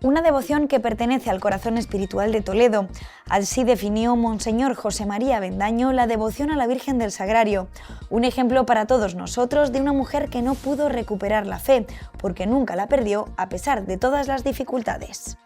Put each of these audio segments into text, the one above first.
Una devoción que pertenece al corazón espiritual de Toledo. Así definió Monseñor José María Avendaño la devoción a la Virgen del Sagrario, un ejemplo para todos nosotros de una mujer que no pudo recuperar la fe, porque nunca la perdió a pesar de todas las dificultades.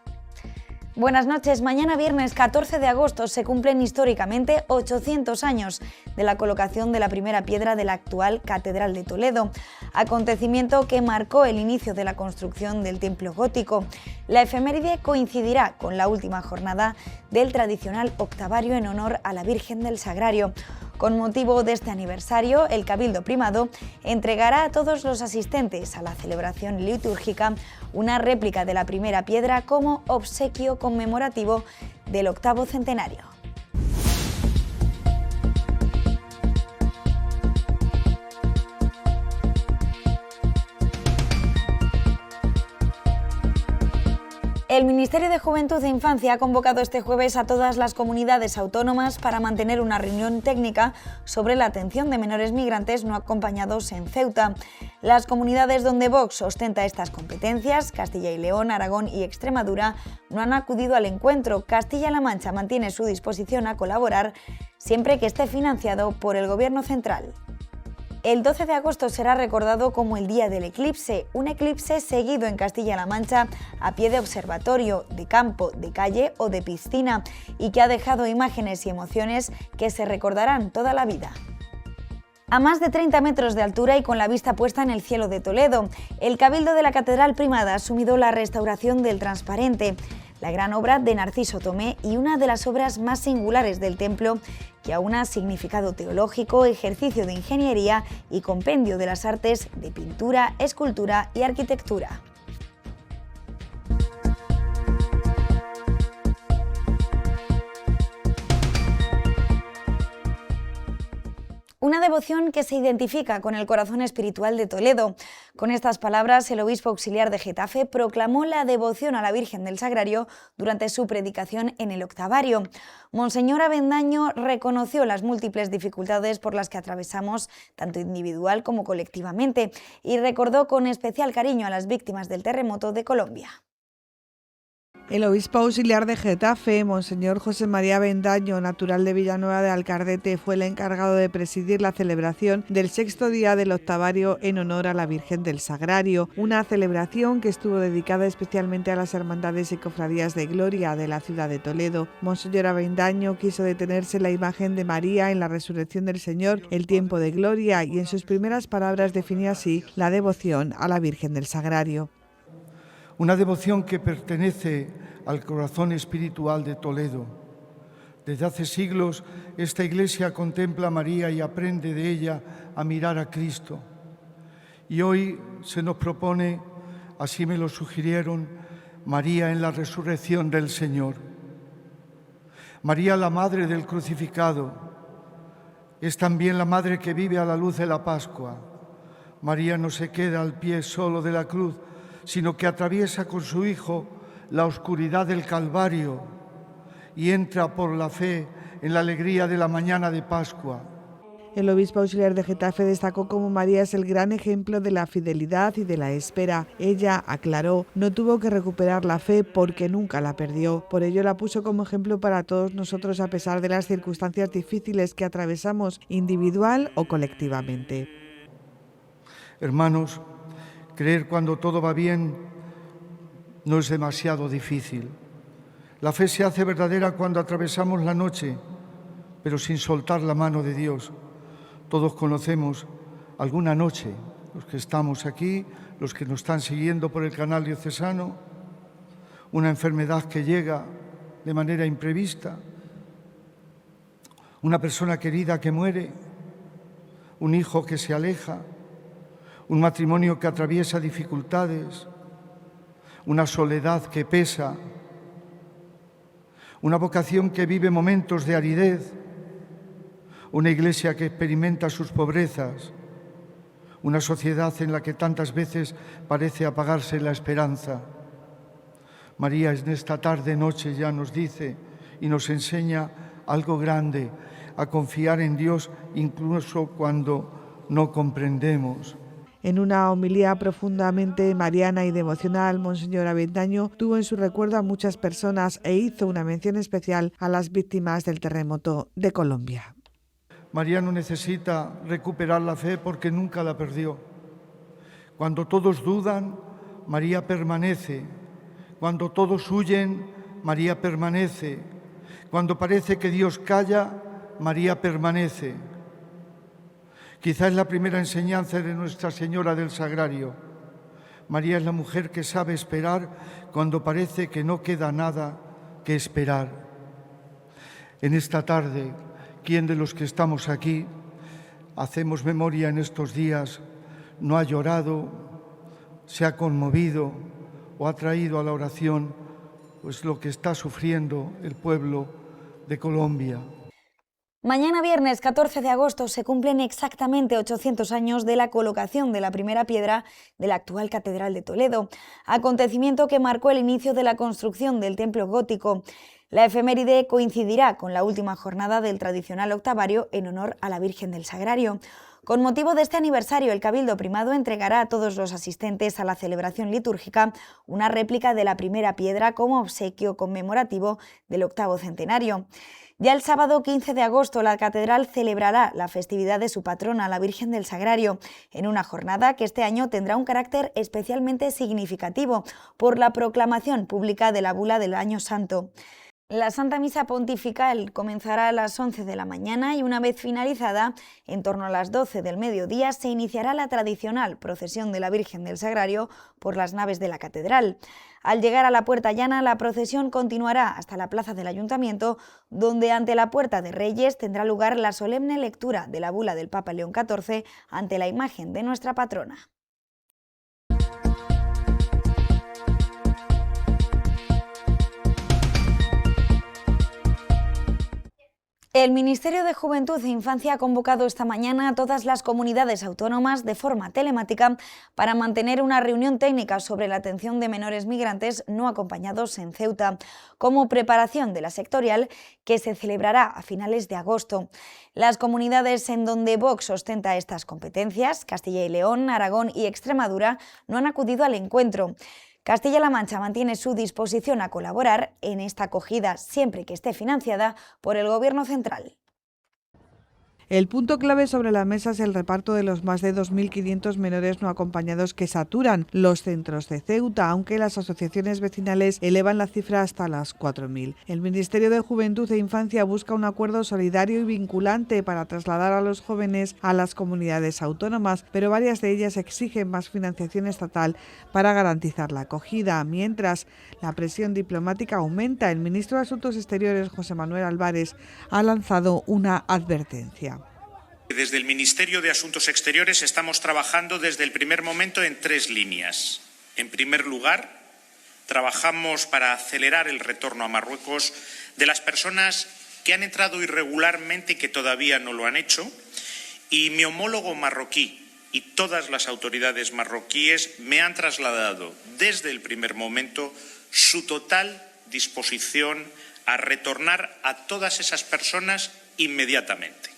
Buenas noches. Mañana viernes 14 de agosto se cumplen históricamente 800 años de la colocación de la primera piedra de la actual Catedral de Toledo, acontecimiento que marcó el inicio de la construcción del templo gótico. La efeméride coincidirá con la última jornada del tradicional octavario en honor a la Virgen del Sagrario. Con motivo de este aniversario, el Cabildo Primado entregará a todos los asistentes a la celebración litúrgica una réplica de la primera piedra como obsequio conmemorativo del octavo centenario. El Ministerio de Juventud e Infancia ha convocado este jueves a todas las comunidades autónomas para mantener una reunión técnica sobre la atención de menores migrantes no acompañados en Ceuta. Las comunidades donde Vox ostenta estas competencias, Castilla y León, Aragón y Extremadura, no han acudido al encuentro. Castilla-La Mancha mantiene su disposición a colaborar siempre que esté financiado por el Gobierno central. El 12 de agosto será recordado como el Día del Eclipse, un eclipse seguido en Castilla-La Mancha a pie de observatorio, de campo, de calle o de piscina, y que ha dejado imágenes y emociones que se recordarán toda la vida. A más de 30 metros de altura y con la vista puesta en el cielo de Toledo, el Cabildo de la Catedral Primada ha asumido la restauración del transparente, la gran obra de Narciso Tomé y una de las obras más singulares del templo, que aúna significado teológico, ejercicio de ingeniería y compendio de las artes de pintura, escultura y arquitectura. Una devoción que se identifica con el corazón espiritual de Toledo. Con estas palabras, el obispo auxiliar de Getafe proclamó la devoción a la Virgen del Sagrario durante su predicación en el octavario. Monseñor Avendaño reconoció las múltiples dificultades por las que atravesamos, tanto individual como colectivamente, y recordó con especial cariño a las víctimas del terremoto de Colombia. El obispo auxiliar de Getafe, Monseñor José María Avendaño, natural de Villanueva de Alcardete, fue el encargado de presidir la celebración del sexto día del octavario en honor a la Virgen del Sagrario, una celebración que estuvo dedicada especialmente a las hermandades y cofradías de gloria de la ciudad de Toledo. Monseñor Avendaño quiso detenerse en la imagen de María en la resurrección del Señor, el tiempo de gloria, y en sus primeras palabras definió así la devoción a la Virgen del Sagrario. Una devoción que pertenece al corazón espiritual de Toledo. Desde hace siglos esta iglesia contempla a María y aprende de ella a mirar a Cristo. Y hoy se nos propone, así me lo sugirieron, María en la resurrección del Señor. María, la madre del crucificado, es también la madre que vive a la luz de la Pascua. María no se queda al pie solo de la cruz, sino que atraviesa con su Hijo la oscuridad del Calvario y entra por la fe en la alegría de la mañana de Pascua. El obispo auxiliar de Getafe destacó cómo María es el gran ejemplo de la fidelidad y de la espera. Ella, aclaró, no tuvo que recuperar la fe porque nunca la perdió. Por ello la puso como ejemplo para todos nosotros a pesar de las circunstancias difíciles que atravesamos individual o colectivamente. Hermanos, creer cuando todo va bien no es demasiado difícil. La fe se hace verdadera cuando atravesamos la noche, pero sin soltar la mano de Dios. Todos conocemos alguna noche, los que estamos aquí, los que nos están siguiendo por el canal diocesano, una enfermedad que llega de manera imprevista, una persona querida que muere, un hijo que se aleja, un matrimonio que atraviesa dificultades, una soledad que pesa, una vocación que vive momentos de aridez, una iglesia que experimenta sus pobrezas, una sociedad en la que tantas veces parece apagarse la esperanza. María en esta tarde-noche ya nos dice y nos enseña algo grande, a confiar en Dios incluso cuando no comprendemos. En una homilía profundamente mariana y devocional, Monseñor Avendaño tuvo en su recuerdo a muchas personas e hizo una mención especial a las víctimas del terremoto de Colombia. María no necesita recuperar la fe porque nunca la perdió. Cuando todos dudan, María permanece. Cuando todos huyen, María permanece. Cuando parece que Dios calla, María permanece. Quizá es la primera enseñanza de Nuestra Señora del Sagrario. María es la mujer que sabe esperar cuando parece que no queda nada que esperar. En esta tarde, ¿quién de los que estamos aquí hacemos memoria en estos días no ha llorado, se ha conmovido o ha traído a la oración pues lo que está sufriendo el pueblo de Colombia? Mañana viernes 14 de agosto se cumplen exactamente 800 años de la colocación de la primera piedra de la actual Catedral de Toledo, acontecimiento que marcó el inicio de la construcción del templo gótico. La efeméride coincidirá con la última jornada del tradicional octavario en honor a la Virgen del Sagrario. Con motivo de este aniversario, el Cabildo Primado entregará a todos los asistentes a la celebración litúrgica una réplica de la primera piedra como obsequio conmemorativo del 8º centenario. Ya el sábado 15 de agosto la catedral celebrará la festividad de su patrona, la Virgen del Sagrario, en una jornada que este año tendrá un carácter especialmente significativo por la proclamación pública de la bula del Año Santo. La Santa Misa Pontifical comenzará a las 11 de la mañana y una vez finalizada, en torno a las 12 del mediodía, se iniciará la tradicional procesión de la Virgen del Sagrario por las naves de la catedral. Al llegar a la Puerta Llana, la procesión continuará hasta la plaza del Ayuntamiento, donde ante la Puerta de Reyes tendrá lugar la solemne lectura de la bula del Papa León XIV ante la imagen de nuestra patrona. El Ministerio de Juventud e Infancia ha convocado esta mañana a todas las comunidades autónomas de forma telemática para mantener una reunión técnica sobre la atención de menores migrantes no acompañados en Ceuta, como preparación de la sectorial que se celebrará a finales de agosto. Las comunidades en donde Vox ostenta estas competencias, Castilla y León, Aragón y Extremadura, no han acudido al encuentro. Castilla-La Mancha mantiene su disposición a colaborar en esta acogida siempre que esté financiada por el Gobierno central. El punto clave sobre la mesa es el reparto de los más de 2.500 menores no acompañados que saturan los centros de Ceuta, aunque las asociaciones vecinales elevan la cifra hasta las 4.000. El Ministerio de Juventud e Infancia busca un acuerdo solidario y vinculante para trasladar a los jóvenes a las comunidades autónomas, pero varias de ellas exigen más financiación estatal para garantizar la acogida. Mientras la presión diplomática aumenta, el ministro de Asuntos Exteriores, José Manuel Álvarez, ha lanzado una advertencia. Desde el Ministerio de Asuntos Exteriores estamos trabajando desde el primer momento en 3 líneas. En primer lugar, trabajamos para acelerar el retorno a Marruecos de las personas que han entrado irregularmente y que todavía no lo han hecho. Y mi homólogo marroquí y todas las autoridades marroquíes me han trasladado desde el primer momento su total disposición a retornar a todas esas personas inmediatamente.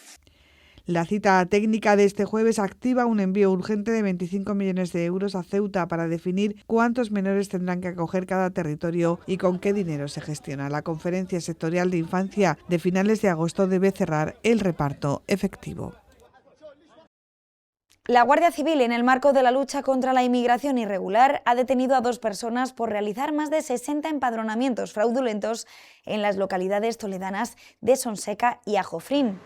La cita técnica de este jueves activa un envío urgente de 25 millones de euros a Ceuta para definir cuántos menores tendrán que acoger cada territorio y con qué dinero se gestiona. La Conferencia Sectorial de Infancia de finales de agosto debe cerrar el reparto efectivo. La Guardia Civil, en el marco de la lucha contra la inmigración irregular, ha detenido a 2 personas por realizar más de 60 empadronamientos fraudulentos en las localidades toledanas de Sonseca y Ajofrín.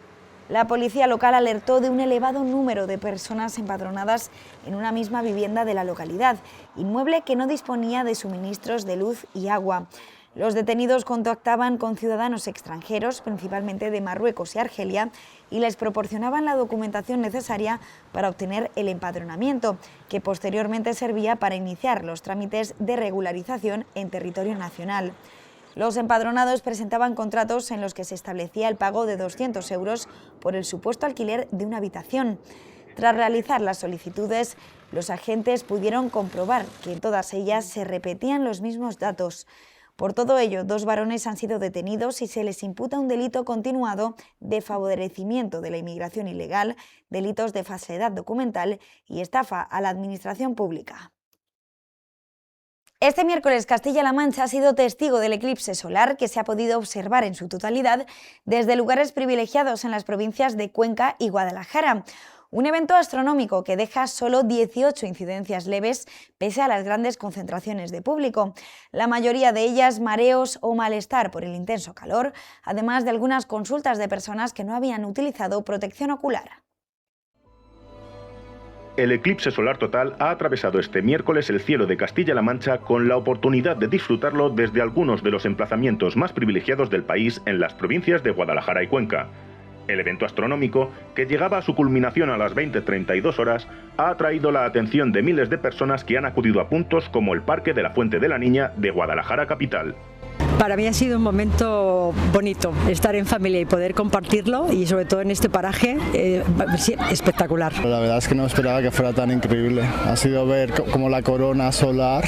La policía local alertó de un elevado número de personas empadronadas en una misma vivienda de la localidad, inmueble que no disponía de suministros de luz y agua. Los detenidos contactaban con ciudadanos extranjeros, principalmente de Marruecos y Argelia, y les proporcionaban la documentación necesaria para obtener el empadronamiento, que posteriormente servía para iniciar los trámites de regularización en territorio nacional. Los empadronados presentaban contratos en los que se establecía el pago de 200 euros por el supuesto alquiler de una habitación. Tras realizar las solicitudes, los agentes pudieron comprobar que en todas ellas se repetían los mismos datos. Por todo ello, 2 varones han sido detenidos y se les imputa un delito continuado de favorecimiento de la inmigración ilegal, delitos de falsedad documental y estafa a la administración pública. Este miércoles Castilla-La Mancha ha sido testigo del eclipse solar que se ha podido observar en su totalidad desde lugares privilegiados en las provincias de Cuenca y Guadalajara. Un evento astronómico que deja solo 18 incidencias leves pese a las grandes concentraciones de público. La mayoría de ellas mareos o malestar por el intenso calor, además de algunas consultas de personas que no habían utilizado protección ocular. El eclipse solar total ha atravesado este miércoles el cielo de Castilla-La Mancha con la oportunidad de disfrutarlo desde algunos de los emplazamientos más privilegiados del país en las provincias de Guadalajara y Cuenca. El evento astronómico, que llegaba a su culminación a las 20:32 horas, ha atraído la atención de miles de personas que han acudido a puntos como el Parque de la Fuente de la Niña de Guadalajara capital. Para mí ha sido un momento bonito estar en familia y poder compartirlo, y sobre todo en este paraje espectacular. La verdad es que no esperaba que fuera tan increíble. Ha sido ver cómo la corona solar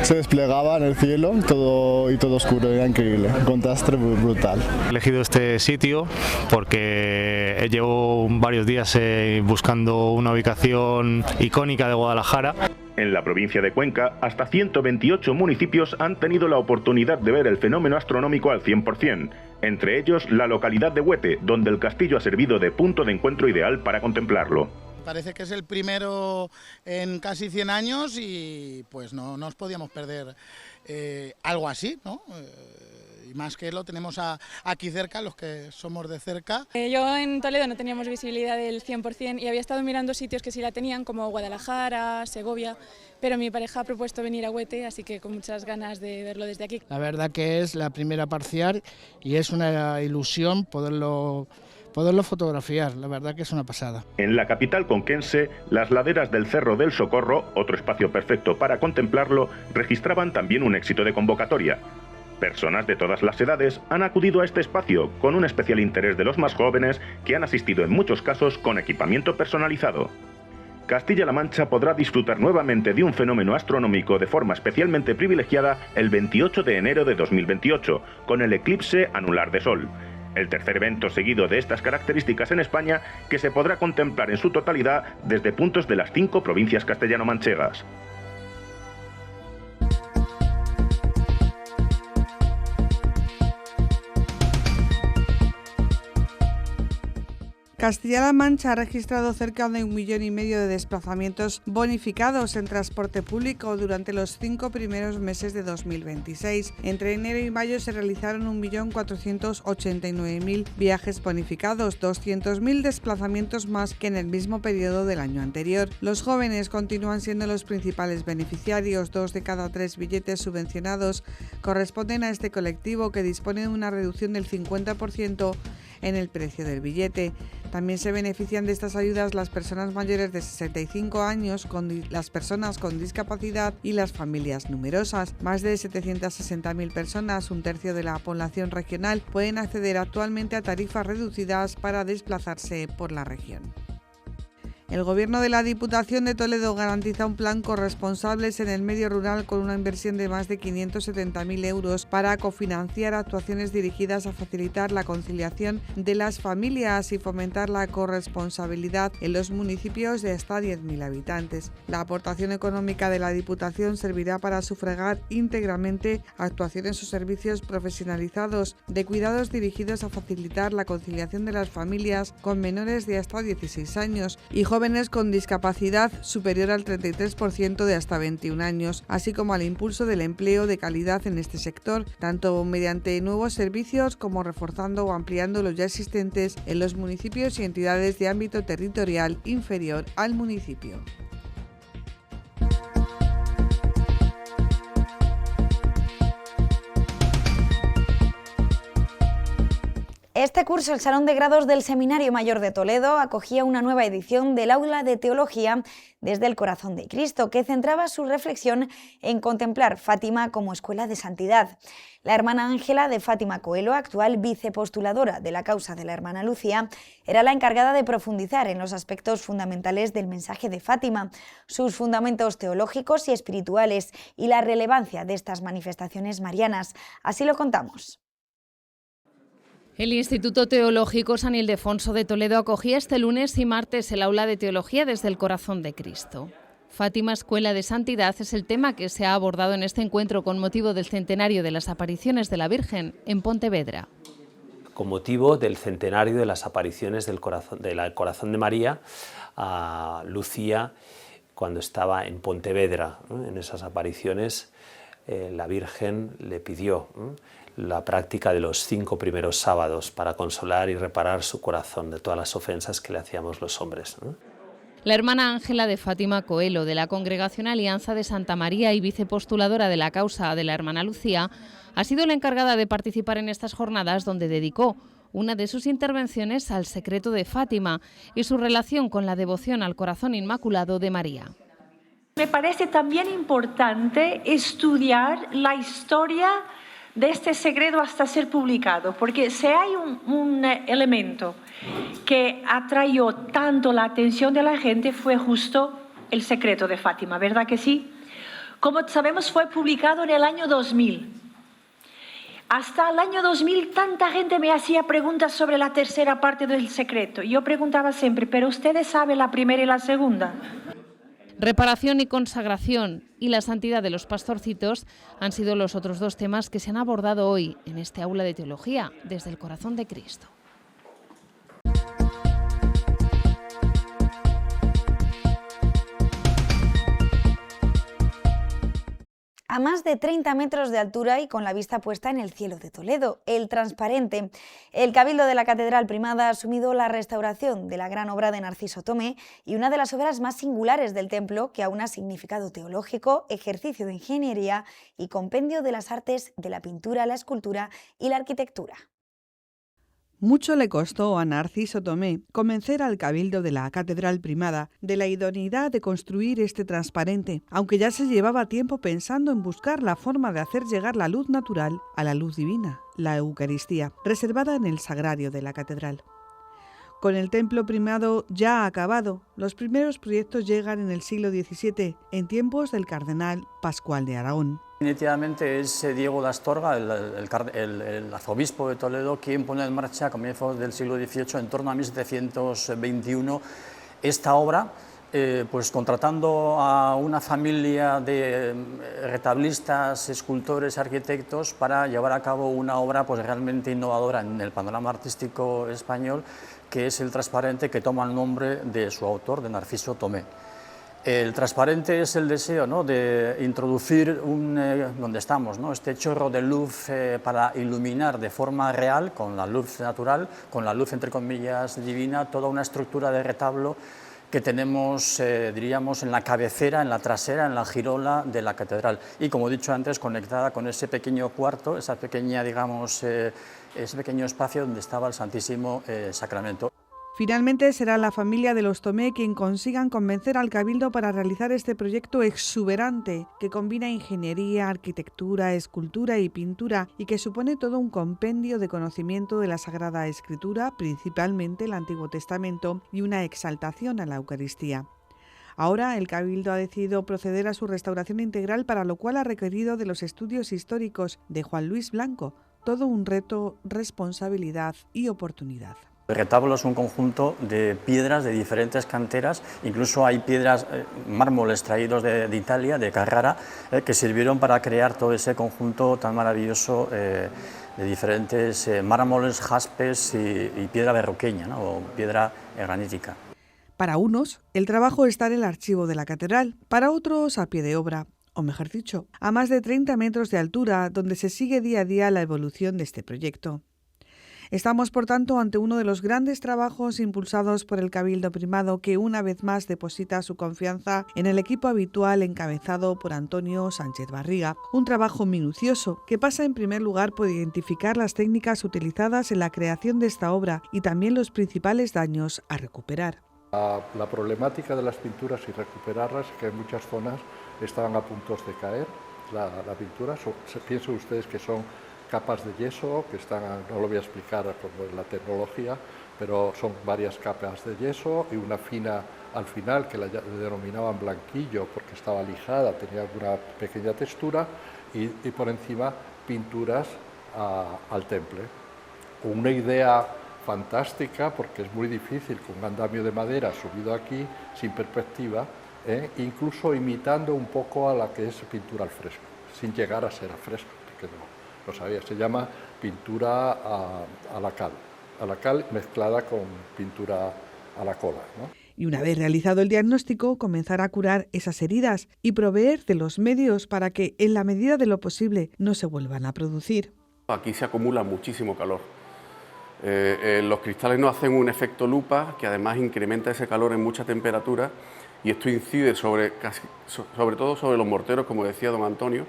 se desplegaba en el cielo, todo oscuro, era increíble, un contraste brutal. He elegido este sitio porque llevo varios días buscando una ubicación icónica de Guadalajara. En la provincia de Cuenca, hasta 128 municipios han tenido la oportunidad de ver el fenómeno astronómico al 100%, entre ellos la localidad de Huete, donde el castillo ha servido de punto de encuentro ideal para contemplarlo. Parece que es el primero en casi 100 años y pues no nos podíamos perder algo así, ¿no? Y más que lo tenemos aquí cerca, los que somos de cerca. Yo en Toledo no teníamos visibilidad del 100% y había estado mirando sitios que sí la tenían, como Guadalajara, Segovia, pero mi pareja ha propuesto venir a Huete, así que con muchas ganas de verlo desde aquí. La verdad que es la primera parcial y es una ilusión poderlo fotografiar, la verdad que es una pasada. En la capital conquense, las laderas del Cerro del Socorro, otro espacio perfecto para contemplarlo, registraban también un éxito de convocatoria. Personas de todas las edades han acudido a este espacio, con un especial interés de los más jóvenes, que han asistido en muchos casos con equipamiento personalizado. Castilla-La Mancha podrá disfrutar nuevamente de un fenómeno astronómico de forma especialmente privilegiada el 28 de enero de 2028, con el eclipse anular de Sol. El tercer evento seguido de estas características en España, que se podrá contemplar en su totalidad desde puntos de las 5 provincias castellano-manchegas. Castilla-La Mancha ha registrado cerca de 1,5 millones de desplazamientos bonificados en transporte público durante los 5 primeros meses de 2026. Entre enero y mayo se realizaron 1.489.000 viajes bonificados, 200.000 desplazamientos más que en el mismo periodo del año anterior. Los jóvenes continúan siendo los principales beneficiarios. 2 de cada 3 billetes subvencionados corresponden a este colectivo, que dispone de una reducción del 50% en el precio del billete. También se benefician de estas ayudas las personas mayores de 65 años, las personas con discapacidad y las familias numerosas. Más de 760.000 personas, un tercio de la población regional, pueden acceder actualmente a tarifas reducidas para desplazarse por la región. El Gobierno de la Diputación de Toledo garantiza un plan corresponsables en el medio rural con una inversión de más de 570.000 euros para cofinanciar actuaciones dirigidas a facilitar la conciliación de las familias y fomentar la corresponsabilidad en los municipios de hasta 10.000 habitantes. La aportación económica de la Diputación servirá para sufragar íntegramente actuaciones o servicios profesionalizados de cuidados dirigidos a facilitar la conciliación de las familias con menores de hasta 16 años y jóvenes con discapacidad superior al 33% de hasta 21 años, así como al impulso del empleo de calidad en este sector, tanto mediante nuevos servicios como reforzando o ampliando los ya existentes en los municipios y entidades de ámbito territorial inferior al municipio. Este curso, el Salón de Grados del Seminario Mayor de Toledo acogía una nueva edición del Aula de Teología desde el Corazón de Cristo, que centraba su reflexión en contemplar Fátima como escuela de santidad. La hermana Ángela de Fátima Coelho, actual vicepostuladora de la causa de la hermana Lucía, era la encargada de profundizar en los aspectos fundamentales del mensaje de Fátima, sus fundamentos teológicos y espirituales y la relevancia de estas manifestaciones marianas. Así lo contamos. El Instituto Teológico San Ildefonso de Toledo acogía este lunes y martes el aula de teología desde el Corazón de Cristo. Fátima, escuela de santidad, es el tema que se ha abordado en este encuentro con motivo del centenario de las apariciones de la Virgen en Pontevedra. Con motivo del centenario de las apariciones del Corazón de María a Lucía cuando estaba en Pontevedra. En esas apariciones la Virgen le pidió la práctica de los 5 primeros sábados para consolar y reparar su corazón de todas las ofensas que le hacíamos los hombres. La hermana Ángela de Fátima Coelho, de la Congregación Alianza de Santa María y vicepostuladora de la causa de la hermana Lucía, ha sido la encargada de participar en estas jornadas, donde dedicó una de sus intervenciones al secreto de Fátima y su relación con la devoción al corazón inmaculado de María. Me parece también importante estudiar la historia de este secreto hasta ser publicado, porque si hay un elemento que atrayó tanto la atención de la gente fue justo el secreto de Fátima, ¿verdad que sí? Como sabemos, fue publicado en el año 2000. Hasta el año 2000 tanta gente me hacía preguntas sobre la tercera parte del secreto. Yo preguntaba siempre, ¿pero ustedes saben la primera y la segunda? Reparación y consagración y la santidad de los pastorcitos han sido los otros 2 temas que se han abordado hoy en este aula de teología desde el Corazón de Cristo. A más de 30 metros de altura y con la vista puesta en el cielo de Toledo, el transparente. El Cabildo de la Catedral Primada ha asumido la restauración de la gran obra de Narciso Tomé y una de las obras más singulares del templo, que aúna significado teológico, ejercicio de ingeniería y compendio de las artes de la pintura, la escultura y la arquitectura. Mucho le costó a Narciso Tomé convencer al Cabildo de la Catedral Primada de la idoneidad de construir este transparente, aunque ya se llevaba tiempo pensando en buscar la forma de hacer llegar la luz natural a la luz divina, la Eucaristía, reservada en el sagrario de la catedral. Con el templo primado ya acabado, los primeros proyectos llegan en el siglo XVII, en tiempos del cardenal Pascual de Aragón. Definitivamente es Diego de Astorga, el arzobispo de Toledo, quien pone en marcha a comienzos del siglo XVIII, en torno a 1721, esta obra, pues contratando a una familia de retablistas, escultores, arquitectos para llevar a cabo una obra pues realmente innovadora en el panorama artístico español, que es el transparente que toma el nombre de su autor, de Narciso Tomé. El transparente es el deseo, ¿no?, de introducir donde estamos, ¿no?, este chorro de luz para iluminar de forma real, con la luz natural, con la luz entre comillas divina, toda una estructura de retablo que tenemos, diríamos, en la cabecera, en la trasera, en la girola de la catedral. Y como he dicho antes, conectada con ese pequeño cuarto, esa pequeña, digamos, ese pequeño espacio donde estaba el Santísimo Sacramento. Finalmente será la familia de los Tomé quien consigan convencer al Cabildo para realizar este proyecto exuberante que combina ingeniería, arquitectura, escultura y pintura y que supone todo un compendio de conocimiento de la Sagrada Escritura, principalmente el Antiguo Testamento, y una exaltación a la Eucaristía. Ahora el Cabildo ha decidido proceder a su restauración integral, para lo cual ha requerido de los estudios históricos de Juan Luis Blanco, todo un reto, responsabilidad y oportunidad. El retablo es un conjunto de piedras de diferentes canteras, incluso hay piedras, mármoles traídos de Italia, de Carrara, que sirvieron para crear todo ese conjunto tan maravilloso de diferentes mármoles, jaspes y piedra berroqueña, ¿no?, o piedra granítica. Para unos, el trabajo está en el archivo de la catedral, para otros a pie de obra, o mejor dicho, a más de 30 metros de altura, donde se sigue día a día la evolución de este proyecto. Estamos, por tanto, ante uno de los grandes trabajos impulsados por el Cabildo Primado, que una vez más deposita su confianza en el equipo habitual encabezado por Antonio Sánchez Barriga. Un trabajo minucioso que pasa en primer lugar por identificar las técnicas utilizadas en la creación de esta obra y también los principales daños a recuperar. La problemática de las pinturas y recuperarlas es que en muchas zonas estaban a punto de caer. La pintura, piensen ustedes que son capas de yeso, que están, no lo voy a explicar como es la tecnología, pero son varias capas de yeso y una fina al final que la denominaban blanquillo porque estaba lijada, tenía una pequeña textura y por encima pinturas al temple. Una idea fantástica porque es muy difícil con un andamio de madera subido aquí sin perspectiva, incluso imitando un poco a la que es pintura al fresco, sin llegar a ser al fresco, porque no lo sabía, se llama pintura a la cal mezclada con pintura a la cola, ¿no? Y una vez realizado el diagnóstico, comenzar a curar esas heridas y proveer de los medios para que, en la medida de lo posible, no se vuelvan a producir. Aquí se acumula muchísimo calor. Los cristales nos hacen un efecto lupa que además incrementa ese calor en mucha temperatura y esto incide sobre todo sobre los morteros, como decía don Antonio,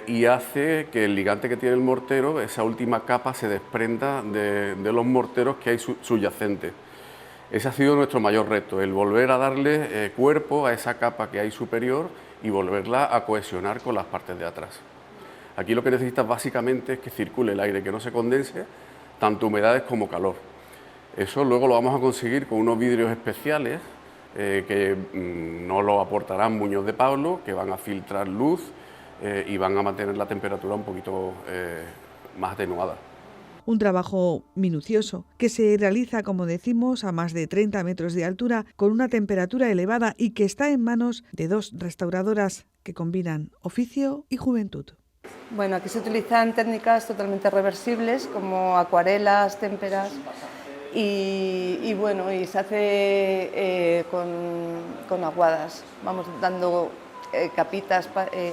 y hace que el ligante que tiene el mortero, esa última capa, se desprenda de los morteros que hay subyacentes. Ese ha sido nuestro mayor reto, el volver a darle cuerpo a esa capa que hay superior y volverla a cohesionar con las partes de atrás. Aquí lo que necesitas básicamente es que circule el aire, que no se condense, tanto humedades como calor. Eso luego lo vamos a conseguir con unos vidrios especiales que no lo aportarán Muñoz de Pablo, que van a filtrar luz y van a mantener la temperatura un poquito más atenuada. Un trabajo minucioso que se realiza, como decimos, a más de 30 metros de altura, con una temperatura elevada y que está en manos de dos restauradoras que combinan oficio y juventud. Bueno, aquí se utilizan técnicas totalmente reversibles como acuarelas, témperas y bueno, y se hace con aguadas. Vamos dando capitas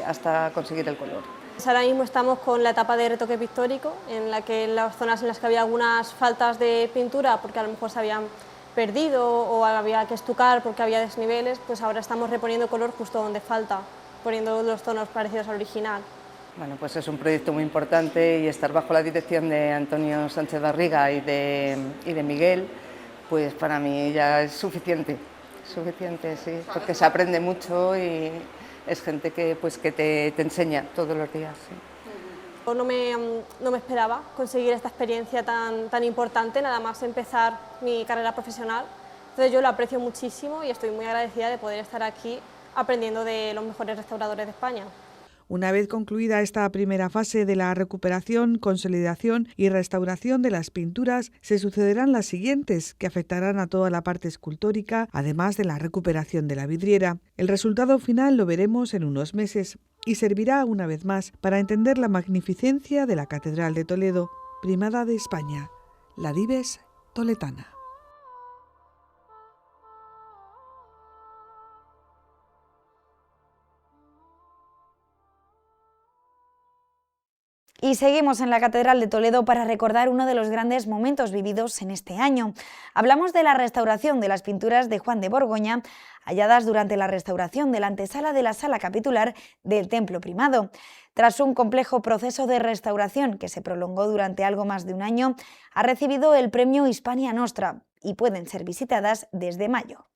hasta conseguir el color. Ahora mismo estamos con la etapa de retoque pictórico, en la que en las zonas en las que había algunas faltas de pintura porque a lo mejor se habían perdido o había que estucar porque había desniveles, pues ahora estamos reponiendo color justo donde falta, poniendo los tonos parecidos al original. Bueno, pues es un proyecto muy importante y estar bajo la dirección de Antonio Sánchez Barriga y de Miguel, pues para mí ya es suficiente, sí, porque se aprende mucho y es gente que te enseña todos los días. Sí. No me esperaba conseguir esta experiencia tan importante, nada más empezar mi carrera profesional, entonces yo lo aprecio muchísimo y estoy muy agradecida de poder estar aquí aprendiendo de los mejores restauradores de España. Una vez concluida esta primera fase de la recuperación, consolidación y restauración de las pinturas, se sucederán las siguientes, que afectarán a toda la parte escultórica, además de la recuperación de la vidriera. El resultado final lo veremos en unos meses y servirá una vez más para entender la magnificencia de la Catedral de Toledo, primada de España, la Dives toledana. Y seguimos en la Catedral de Toledo para recordar uno de los grandes momentos vividos en este año. Hablamos de la restauración de las pinturas de Juan de Borgoña, halladas durante la restauración de la antesala de la sala capitular del Templo Primado. Tras un complejo proceso de restauración que se prolongó durante algo más de un año, ha recibido el premio Hispania Nostra y pueden ser visitadas desde mayo.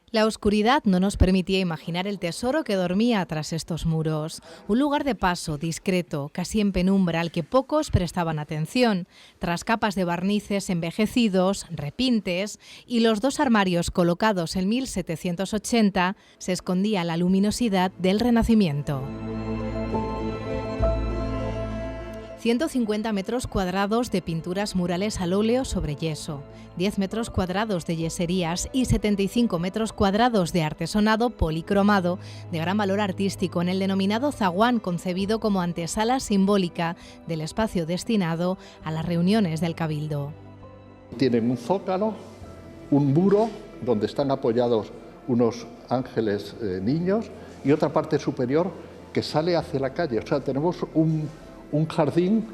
La oscuridad no nos permitía imaginar el tesoro que dormía tras estos muros. Un lugar de paso, discreto, casi en penumbra, al que pocos prestaban atención. Tras capas de barnices envejecidos, repintes y los dos armarios colocados en 1780, se escondía la luminosidad del Renacimiento. 150 metros cuadrados de pinturas murales al óleo sobre yeso, 10 metros cuadrados de yeserías y 75 metros cuadrados de artesonado policromado de gran valor artístico en el denominado zaguán, concebido como antesala simbólica del espacio destinado a las reuniones del Cabildo. Tienen un zócalo, un muro donde están apoyados unos ángeles niños y otra parte superior que sale hacia la calle. O sea, tenemos un jardín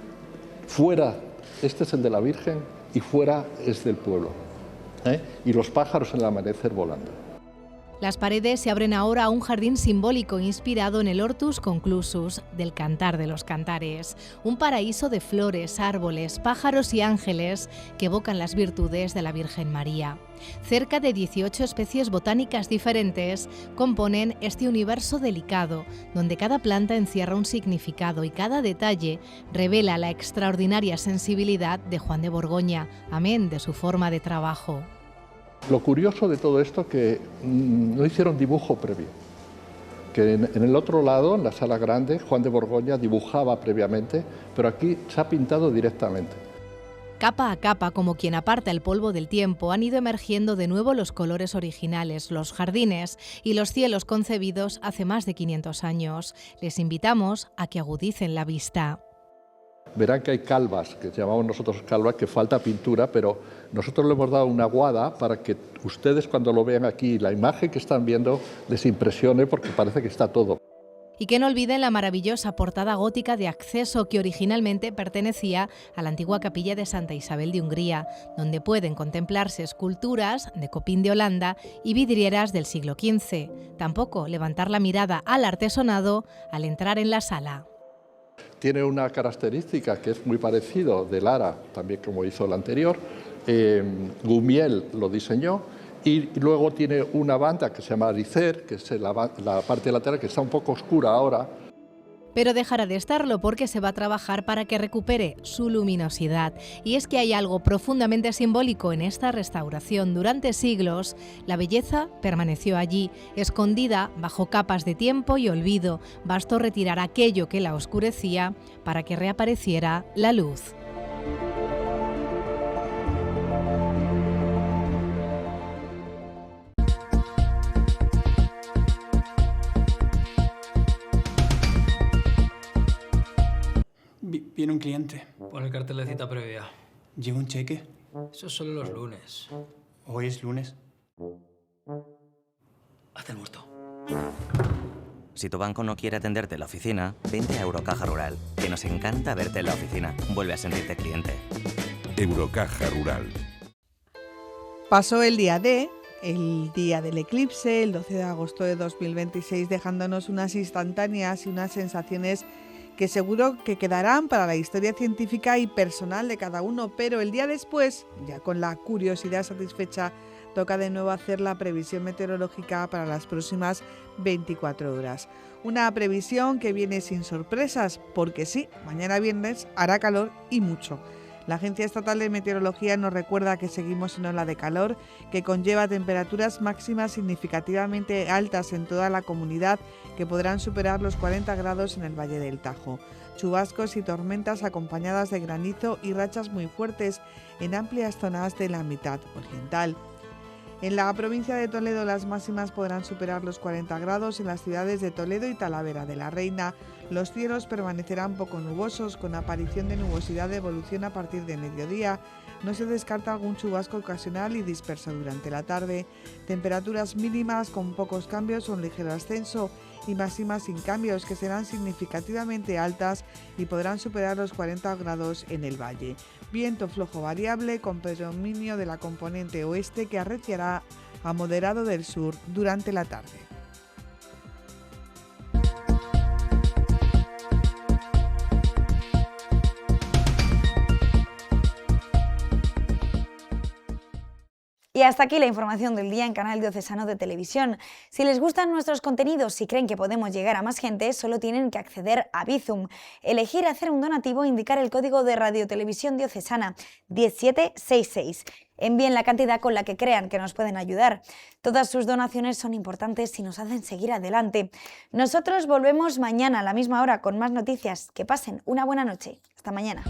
fuera, este es el de la Virgen y fuera es del pueblo. Y los pájaros en el amanecer volando. Las paredes se abren ahora a un jardín simbólico inspirado en el Hortus Conclusus, del Cantar de los Cantares, un paraíso de flores, árboles, pájaros y ángeles que evocan las virtudes de la Virgen María. Cerca de 18 especies botánicas diferentes componen este universo delicado, donde cada planta encierra un significado y cada detalle revela la extraordinaria sensibilidad de Juan de Borgoña, amén de su forma de trabajo. Lo curioso de todo esto es que no hicieron dibujo previo, que en el otro lado, en la sala grande, Juan de Borgoña dibujaba previamente, pero aquí se ha pintado directamente. Capa a capa, como quien aparta el polvo del tiempo, han ido emergiendo de nuevo los colores originales, los jardines y los cielos concebidos hace más de 500 años. Les invitamos a que agudicen la vista. Verán que hay calvas, que llamamos nosotros calvas, que falta pintura, pero nosotros le hemos dado una aguada para que ustedes cuando lo vean aquí, la imagen que están viendo les impresione porque parece que está todo. Y que no olviden la maravillosa portada gótica de acceso que originalmente pertenecía a la antigua capilla de Santa Isabel de Hungría, donde pueden contemplarse esculturas de Copín de Holanda y vidrieras del siglo XV. Tampoco levantar la mirada al artesonado al entrar en la sala. Tiene una característica que es muy parecido de Lara, también como hizo el anterior. Gumiel lo diseñó y luego tiene una banda que se llama Aricer, que es la parte lateral que está un poco oscura ahora. Pero dejará de estarlo porque se va a trabajar para que recupere su luminosidad. Y es que hay algo profundamente simbólico en esta restauración. Durante siglos, la belleza permaneció allí, escondida bajo capas de tiempo y olvido. Bastó retirar aquello que la oscurecía para que reapareciera la luz. Viene un cliente. Pon el cartel de cita previa. ¿Lleva un cheque? Eso es solo los lunes. ¿Hoy es lunes? Haz el muerto. Si tu banco no quiere atenderte en la oficina, vente a Eurocaja Rural, que nos encanta verte en la oficina. Vuelve a sentirte cliente. Eurocaja Rural. Pasó el día D, el día del eclipse, el 12 de agosto de 2026, dejándonos unas instantáneas y unas sensaciones que seguro que quedarán para la historia científica y personal de cada uno, pero el día después, ya con la curiosidad satisfecha, toca de nuevo hacer la previsión meteorológica para las próximas 24 horas. Una previsión que viene sin sorpresas, porque sí, mañana viernes hará calor y mucho. La Agencia Estatal de Meteorología nos recuerda que seguimos en ola de calor, que conlleva temperaturas máximas significativamente altas en toda la comunidad, que podrán superar los 40 grados en el Valle del Tajo. Chubascos y tormentas acompañadas de granizo y rachas muy fuertes en amplias zonas de la mitad oriental. En la provincia de Toledo las máximas podrán superar los 40 grados en las ciudades de Toledo y Talavera de la Reina. Los cielos permanecerán poco nubosos, con aparición de nubosidad de evolución a partir de mediodía. No se descarta algún chubasco ocasional y disperso durante la tarde. Temperaturas mínimas con pocos cambios o un ligero ascenso y máximas sin cambios, que serán significativamente altas y podrán superar los 40 grados en el valle. Viento flojo variable con predominio de la componente oeste, que arreciará a moderado del sur durante la tarde. Y hasta aquí la información del día en Canal Diocesano de Televisión. Si les gustan nuestros contenidos y creen que podemos llegar a más gente, solo tienen que acceder a Bizum, elegir hacer un donativo e indicar el código de Radiotelevisión Diocesana 1766. Envíen la cantidad con la que crean que nos pueden ayudar. Todas sus donaciones son importantes y nos hacen seguir adelante. Nosotros volvemos mañana a la misma hora con más noticias. Que pasen una buena noche. Hasta mañana.